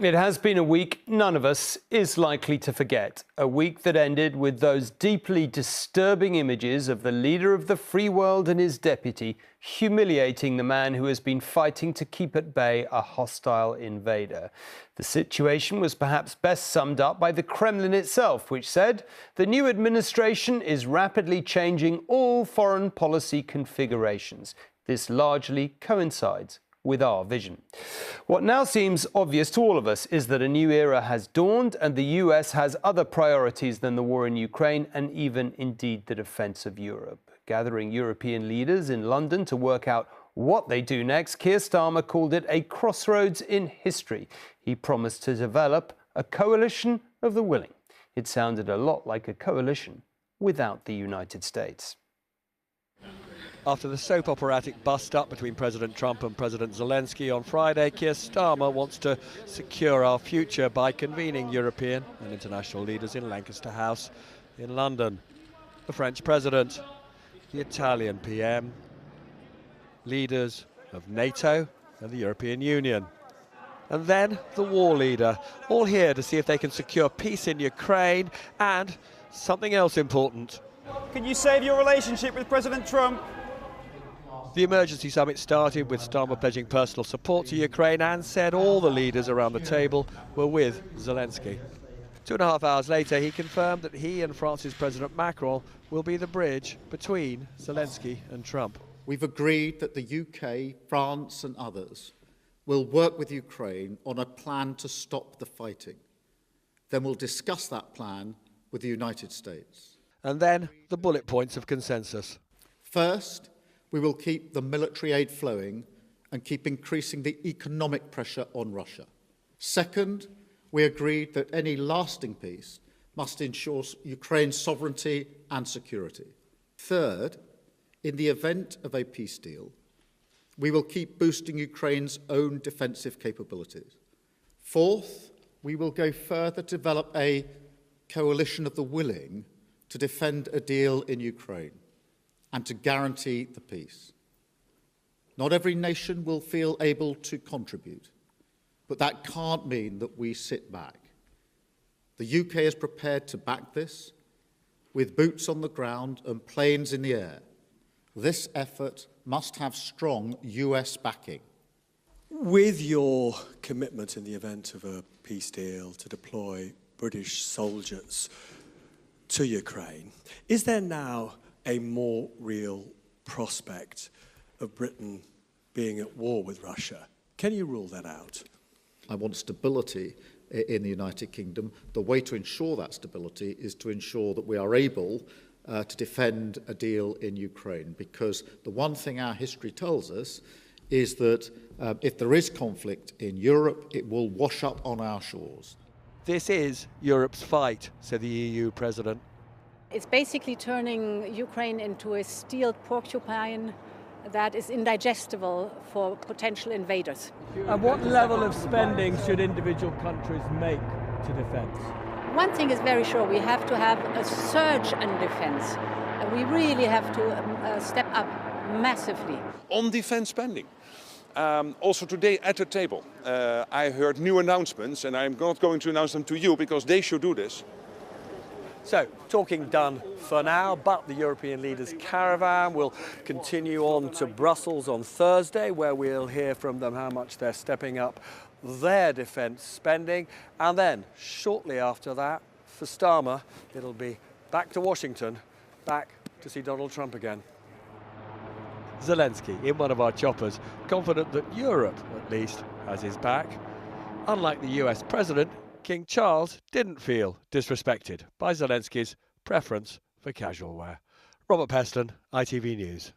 It has been a week none of us is likely to forget. A week that ended with those deeply disturbing images of the leader of the free world and his deputy humiliating the man who has been fighting to keep at bay a hostile invader. The situation was perhaps best summed up by the Kremlin itself, which said the new administration is rapidly changing all foreign policy configurations. This largely coincides with our vision. What now seems obvious to all of us is that a new era has dawned and the US has other priorities than the war in Ukraine and even indeed the defence of Europe. Gathering European leaders in London to work out what they do next, Keir Starmer called it a crossroads in history. He promised to develop a coalition of the willing. It sounded a lot like a coalition without the United States. After the soap operatic bust-up between President Trump and President Zelenskyy on Friday, Keir Starmer wants to secure our future by convening European and international leaders in Lancaster House in London. The French President, the Italian PM, leaders of NATO and the European Union. And then the war leader, all here to see if they can secure peace in Ukraine and something else important. Can you save your relationship with President Trump? The emergency summit started with Starmer pledging personal support to Ukraine and said all the leaders around the table were with Zelenskyy. 2.5 hours later, he confirmed that he and France's President Macron will be the bridge between Zelenskyy and Trump. We've agreed that the UK, France and others will work with Ukraine on a plan to stop the fighting. Then we'll discuss that plan with the United States. And then the bullet points of consensus. First, we will keep the military aid flowing and keep increasing the economic pressure on Russia. Second, we agreed that any lasting peace must ensure Ukraine's sovereignty and security. Third, in the event of a peace deal, we will keep boosting Ukraine's own defensive capabilities. Fourth, we will go further to develop a coalition of the willing to defend a deal in Ukraine and to guarantee the peace. Not every nation will feel able to contribute, but that can't mean that we sit back. The UK is prepared to back this with boots on the ground and planes in the air. This effort must have strong US backing. With your commitment in the event of a peace deal to deploy British soldiers to Ukraine, is there now a more real prospect of Britain being at war with Russia? Can you rule that out? I want stability in the United Kingdom. The way to ensure that stability is to ensure that we are able to defend a deal in Ukraine, because the one thing our history tells us is that if there is conflict in Europe, it will wash up on our shores. This is Europe's fight, said the EU president. It's basically turning Ukraine into a steeled porcupine that is indigestible for potential invaders. And what level of spending should individual countries make to defence? One thing is very sure, we have to have a surge in defence. We really have to step up massively. On defence spending. Also today at the table, I heard new announcements, and I'm not going to announce them to you because they should do this. So, talking done for now, but the European leaders' caravan will continue on to Brussels on Thursday, where we'll hear from them how much they're stepping up their defence spending. And then, shortly after that, for Starmer, it'll be back to Washington, back to see Donald Trump again. Zelenskyy, in one of our choppers, confident that Europe, at least, has his back. Unlike the US president, King Charles didn't feel disrespected by Zelenskyy's preference for casual wear. Robert Peston, ITV News.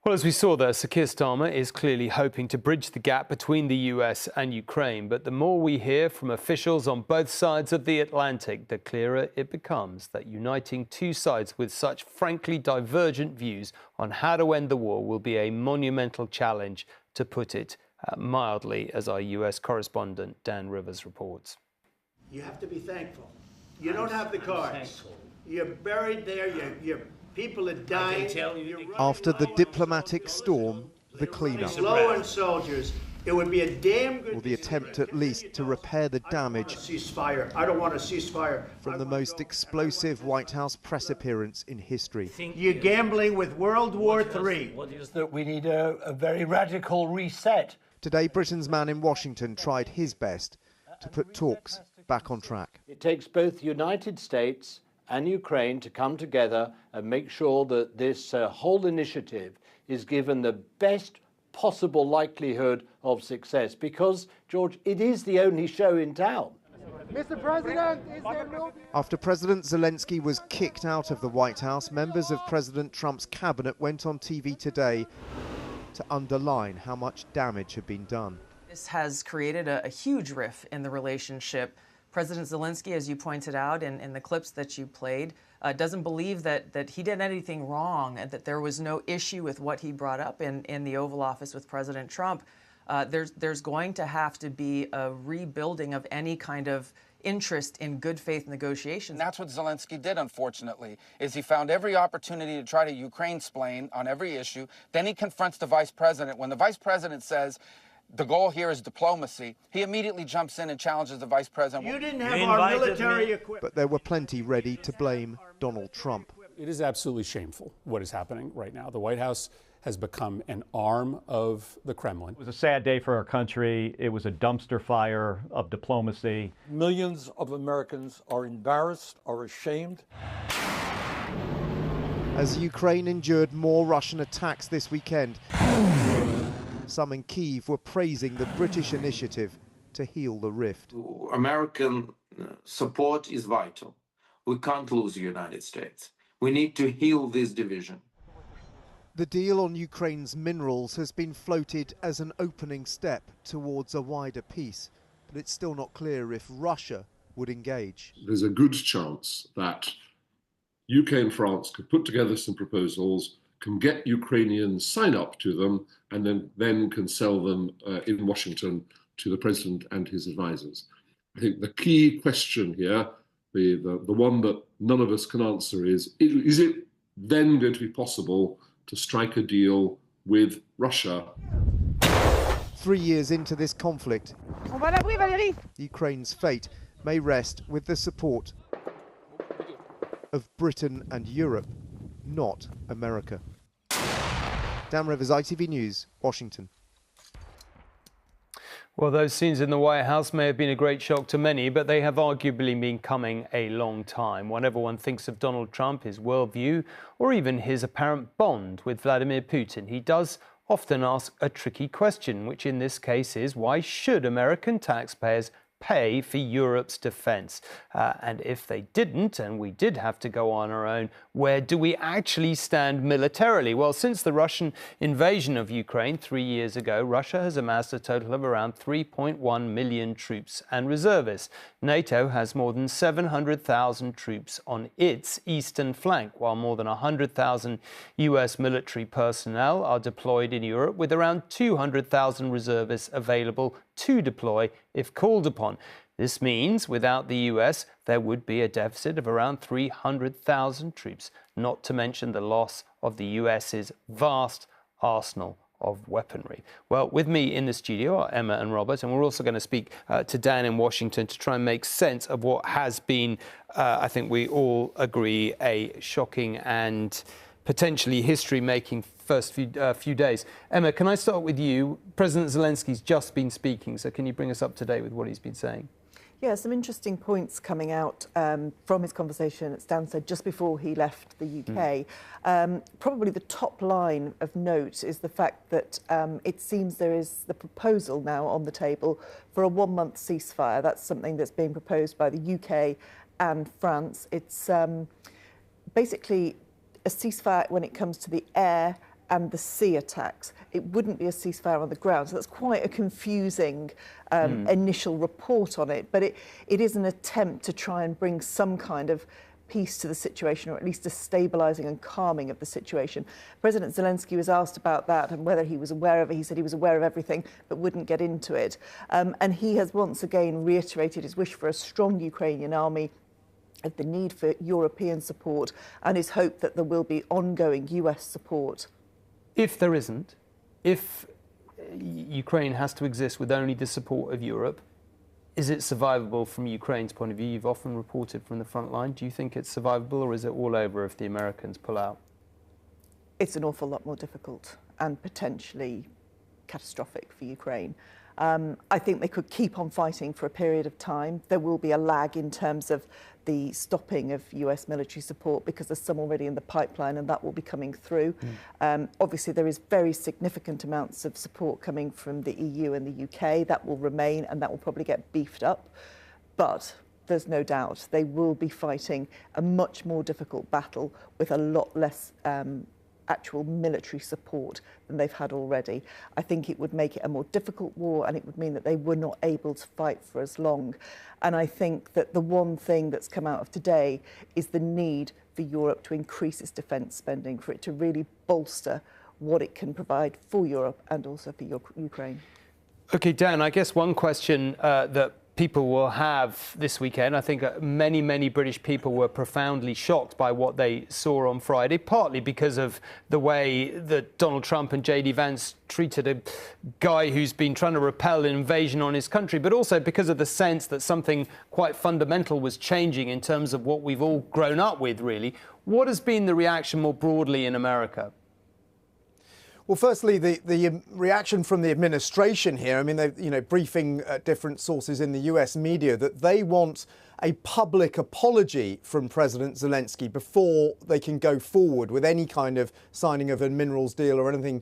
Well, as we saw there, Sir Keir Starmer is clearly hoping to bridge the gap between the US and Ukraine. But the more we hear from officials on both sides of the Atlantic, the clearer it becomes that uniting two sides with such frankly divergent views on how to end the war will be a monumental challenge, to put it mildly, as our US correspondent Dan Rivers reports. You have to be thankful. You don't have the cards. You're buried there. Your people are dying. After the diplomatic storm, the cleanup. Low-end soldiers It would be a damn good or the attempt at least to repair the damage ceasefire. I don't want a ceasefire. from the most explosive White House press appearance in history. You're gambling with World War III. What is that we need a very radical reset. Today, Britain's man in Washington tried his best to put talks back on track. It takes both the United States and Ukraine to come together and make sure that this whole initiative is given the best possible likelihood of success, because, George, it is the only show in town. Mr. President, is there no... After President Zelenskyy was kicked out of the White House, members of President Trump's cabinet went on TV today to underline how much damage had been done. This has created a huge rift in the relationship. President Zelenskyy, as you pointed out in the clips that you played, doesn't believe that he did anything wrong and that there was no issue with what he brought up in the Oval Office with President Trump. There's going to have to be a rebuilding of any kind of interest in good faith negotiations. And that's what Zelenskyy did, unfortunately, is he found every opportunity to try to Ukraine-splain on every issue. Then he confronts the vice president. When the vice president says, the goal here is diplomacy, he immediately jumps in and challenges the vice president. You didn't have our military equipment. But there were plenty ready to blame Donald Trump. It is absolutely shameful what is happening right now. The White House has become an arm of the Kremlin. It was a sad day for our country. It was a dumpster fire of diplomacy. Millions of Americans are embarrassed, are ashamed. As Ukraine endured more Russian attacks this weekend, some in Kyiv were praising the British initiative to heal the rift. American support is vital. We can't lose the United States. We need to heal this division. The deal on Ukraine's minerals has been floated as an opening step towards a wider peace, but it's still not clear if Russia would engage. There's a good chance that UK and France could put together some proposals, can get Ukrainians sign up to them, and then can sell them in Washington to the president and his advisors. I think the key question here, the one that none of us can answer is it then going to be possible to strike a deal with Russia? 3 years into this conflict, Ukraine's fate may rest with the support of Britain and Europe, not America. Dan Rivers, ITV News, Washington. Well, those scenes in the White House may have been a great shock to many, but they have arguably been coming a long time. Whenever one thinks of Donald Trump, his worldview, or even his apparent bond with Vladimir Putin, he does often ask a tricky question, which in this case is, why should American taxpayers pay for Europe's defence? And if they didn't, and we did have to go on our own, where do we actually stand militarily? Well, since the Russian invasion of Ukraine 3 years ago, Russia has amassed a total of around 3.1 million troops and reservists. NATO has more than 700,000 troops on its eastern flank, while more than 100,000 US military personnel are deployed in Europe, with around 200,000 reservists available to deploy if called upon. This means without the US, there would be a deficit of around 300,000 troops, not to mention the loss of the US's vast arsenal of weaponry. Well, with me in the studio are Emma and Robert, and we're also going to speak to Dan in Washington to try and make sense of what has been, I think we all agree, a shocking and potentially history-making first few days. Emma, can I start with you? President Zelensky's just been speaking, so can you bring us up to date with what he's been saying? Yeah, some interesting points coming out from his conversation, as Dan said, just before he left the UK. Probably the top line of note is the fact that it seems there is the proposal now on the table for a 1-month ceasefire. That's something that's being proposed by the UK and France. It's basically a ceasefire when it comes to the air and the sea attacks. It wouldn't be a ceasefire on the ground. So that's quite a confusing initial report on it. But it is an attempt to try and bring some kind of peace to the situation, or at least a stabilising and calming of the situation. President Zelenskyy was asked about that and whether he was aware of it. He said he was aware of everything but wouldn't get into it. And he has once again reiterated his wish for a strong Ukrainian army, of the need for European support, and his hope that there will be ongoing US support. If there isn't, if Ukraine has to exist with only the support of Europe. Is it survivable from Ukraine's point of view? You've often reported from the front line. Do you think it's survivable, or is it all over if the Americans pull out? It's an awful lot more difficult and potentially catastrophic for Ukraine. I think they could keep on fighting for a period of time. There will be a lag in terms of the stopping of US military support because there's some already in the pipeline and that will be coming through. Obviously, there is very significant amounts of support coming from the EU and the UK. That will remain and that will probably get beefed up. But there's no doubt they will be fighting a much more difficult battle with a lot less actual military support than they've had already. I think it would make it a more difficult war and it would mean that they were not able to fight for as long. And I think that the one thing that's come out of today is the need for Europe to increase its defence spending, for it to really bolster what it can provide for Europe and also for Ukraine. OK, Dan, I guess one question that people will have this weekend. I think many British people were profoundly shocked by what they saw on Friday, partly because of the way that Donald Trump and JD Vance treated a guy who's been trying to repel an invasion on his country, but also because of the sense that something quite fundamental was changing in terms of what we've all grown up with, really. What has been the reaction more broadly in America? Well, firstly, the reaction from the administration here, I mean, they're briefing different sources in the US media that they want a public apology from President Zelenskyy before they can go forward with any kind of signing of a minerals deal or anything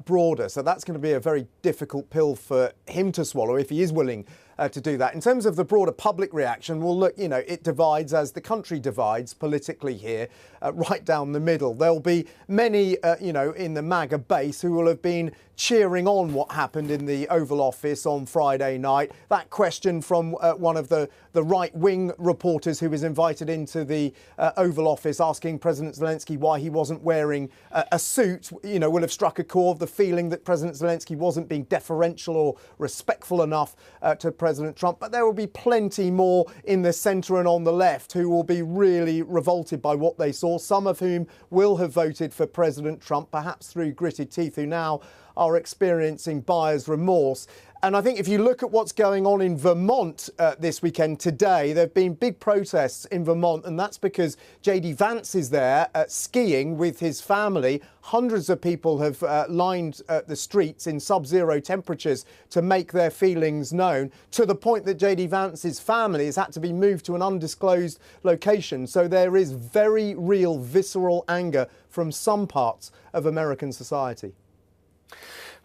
broader. So that's going to be a very difficult pill for him to swallow if he is willing to do that. In terms of the broader public reaction, well, look, it divides as the country divides politically here, right down the middle. There'll be many, in the MAGA base who will have been cheering on what happened in the Oval Office on Friday night. That question from one of the right-wing reporters who was invited into the Oval Office asking President Zelenskyy why he wasn't wearing a suit, will have struck a chord. The feeling that President Zelenskyy wasn't being deferential or respectful enough to President Trump. But there will be plenty more in the centre and on the left who will be really revolted by what they saw, some of whom will have voted for President Trump, perhaps through gritted teeth, who now are experiencing buyer's remorse. And I think if you look at what's going on in Vermont this weekend today, there have been big protests in Vermont, and that's because JD Vance is there skiing with his family. Hundreds of people have lined the streets in sub-zero temperatures to make their feelings known, to the point that JD Vance's family has had to be moved to an undisclosed location. So there is very real visceral anger from some parts of American society.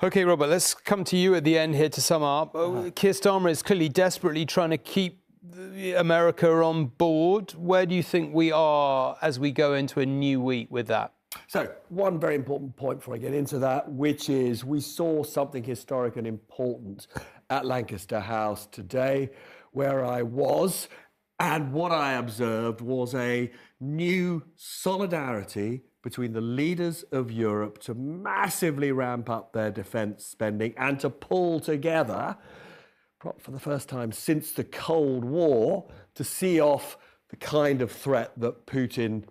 OK, Robert, let's come to you at the end here to sum up. Keir Starmer is clearly desperately trying to keep America on board. Where do you think we are as we go into a new week with that? So, one very important point before I get into that, which is we saw something historic and important at Lancaster House today, where I was, and what I observed was a new solidarity between the leaders of Europe to massively ramp up their defence spending and to pull together, for the first time since the Cold War, to see off the kind of threat that Putin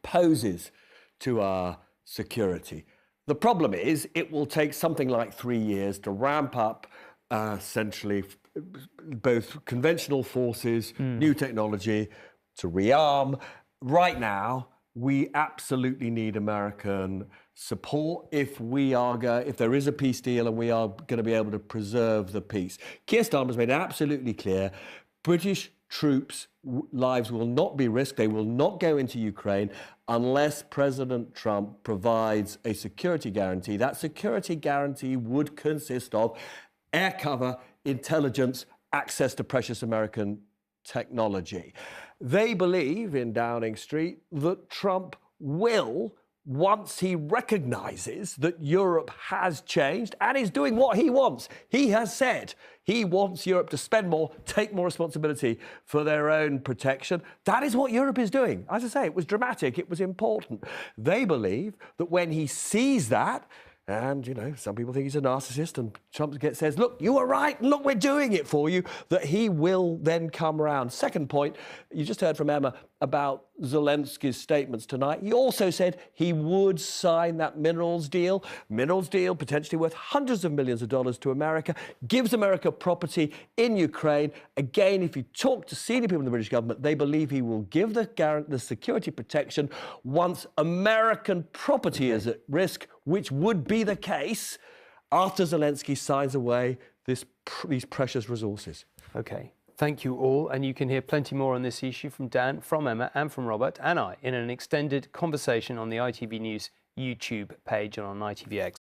poses to our security. The problem is it will take something like 3 years to ramp up essentially both conventional forces, new technology, to rearm. Right now, we absolutely need American support if there is a peace deal and we are going to be able to preserve the peace. Keir Starmer has made it absolutely clear British troops' lives will not be risked. They will not go into Ukraine unless President Trump provides a security guarantee. That security guarantee would consist of air cover, intelligence, access to precious American technology. They believe in Downing Street that Trump will, once he recognises that Europe has changed and is doing what he wants. He has said he wants Europe to spend more, take more responsibility for their own protection. That is what Europe is doing. As I say, it was dramatic, it was important. They believe that when he sees that, and, some people think he's a narcissist, and Trump says, look, you were right, look, we're doing it for you, that he will then come around. Second point, you just heard from Emma, about Zelensky's statements tonight. He also said he would sign that minerals deal potentially worth hundreds of millions of dollars to America, gives America property in Ukraine. Again, if you talk to senior people in the British government, they believe he will give the security protection once American property is at risk, which would be the case after Zelensky signs away these precious resources. OK. Thank you all, and you can hear plenty more on this issue from Dan, from Emma and from Robert and I in an extended conversation on the ITV News YouTube page and on ITVX.